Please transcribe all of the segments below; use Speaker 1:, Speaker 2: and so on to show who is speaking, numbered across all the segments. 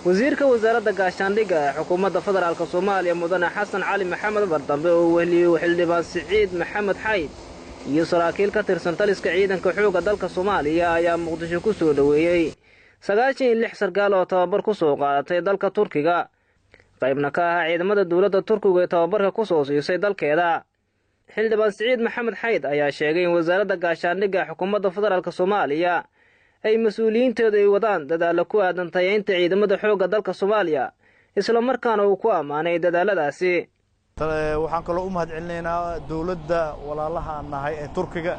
Speaker 1: wasiirka wasaaradda gaashaandhigga ee xukuumadda federaalka Soomaaliya mudane Xasan Cali Maxamed Bardambe oo weheliyo xildhibaan Siciid Maxamed Xayd iyo saraakiil ka tirsan taliska ciidanka xoogga dalka Soomaaliya ayaa Muqdisho ku soo dhaweeyay 96 sarkaal oo tababar ku soo qaadatay dalka Turkiga qaybna ka ah ciidamada dawladda Turkiga ee tababarka ku soo siisay dalkeeda. xildhibaan Siciid Maxamed Xayd ayaa sheegay in wasaaradda gaashaandhigga ee xukuumadda federaalka Soomaaliya ay mas'uuliyiinteedu ay wadaan dadaalo ku aadan tayeynta ciidamada xoogga dalka Soomaaliya isla markaana uu ku amaanay dadaaladaasi.
Speaker 2: waxaan kaloo u mahadcelinaynaa dawladda walaalaha nahay ee Turkiga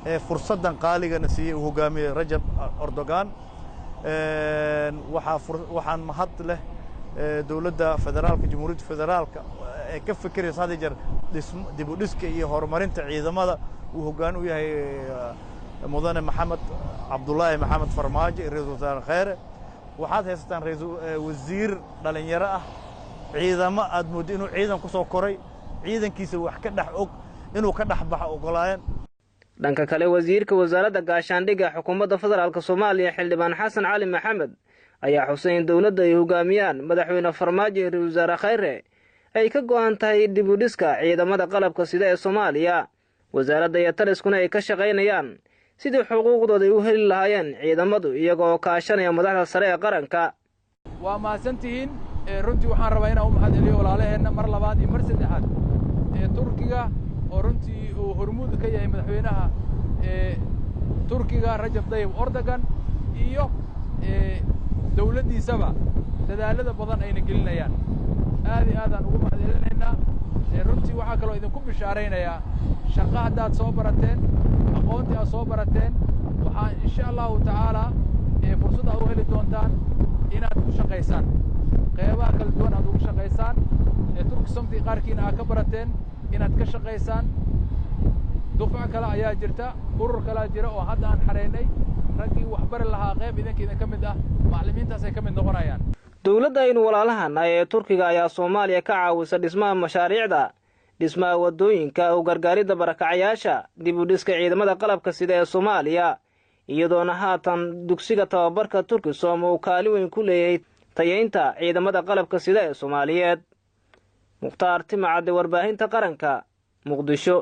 Speaker 2: ee fursadan qaaligana siiyay hogaamiye Rajab Erdogan waxaan mahad leh dawladda federaalka jamhuuriyadda federaalka ee ka fikiraysa hadii jeer dib u dhiska iyo horumarinta ciidamada uu hoggaan u yahay mudane Maxamed Cabdullaahi Maxamed Farmaajo ra'iisul wasaare Khayre waxaad haystaan ra'iisul wasiir dhalinyaro ah ciidamo aad moodo inuu ciidan ku soo koray ciidankiisa wax ka dhax og inuu ka dhax baxo ogolaayeen.
Speaker 1: dhanka kale wasiirka wasaaradda gaashaandhigga xukuumadda federaalka Soomaaliya xildhibaan Xasan Cali Maxamed ayaa xuseen dawladda ay hogaamiyaan madaxweyne Farmaajo iyo ra'iisul wasaare Khayre ay ka go'an tahay dib u dhiska ciidamada qalabka sida ee Soomaaliya. wasaaradda iyo taliskuna ay ka shaqaynayaan sidii xuquuqdooda ay u heli lahaayeen ciidamadu iyagoo kaashanaya madaxda sare ee qaranka.
Speaker 3: waa mahadsantihiin runtii waxaan rabaa inaan u mahadceliyo walaalaheenna mar labaad iyo mar saddexaad Turkiga oo runtii uu hormuud ka yahay madaxweynaha Turkiga Rajab Tayyip Erdogan iyo dawladdiisaba dadaalada badan ayna gelinayaan aad iyo aad aan ugu mahadcelinaynaa. runtii waxaa kaloo idinku bishaaraynayaa shaqo haddaad soo barateen aqoontii aad soo barateen waxaan insha allahu tacaala fursad aad u heli doontaan inaad ku shaqaysaan qeybaha kala duwan aad ugu shaqaysaan Turkisomtii qaarkiina aad ka barateen inaad ka shaqaysaan. dufca kale ayaa jirta urur kale jira oo hadda aan xareynay raggii wax bari lahaa qayb idinka ka mid ah macallimiintaas ay ka mid noqonayaan.
Speaker 1: dawladda aynu walaalahan ee Turkiga ayaa Soomaaliya ka caawisa dhismaha mashaariicda dhismaha wadooyinka oo gargaaridda barakacayaasha dib u dhiska ciidamada qalabka sida ee Soomaaliya iyadoona haatan dugsiga tababarka Turkisom uu kaalin weyn ku leeyahay tayeynta ciidamada qalabka sida ee Soomaaliyeed. Mukhtaar Timcade warbaahinta qaranka Muqdisho.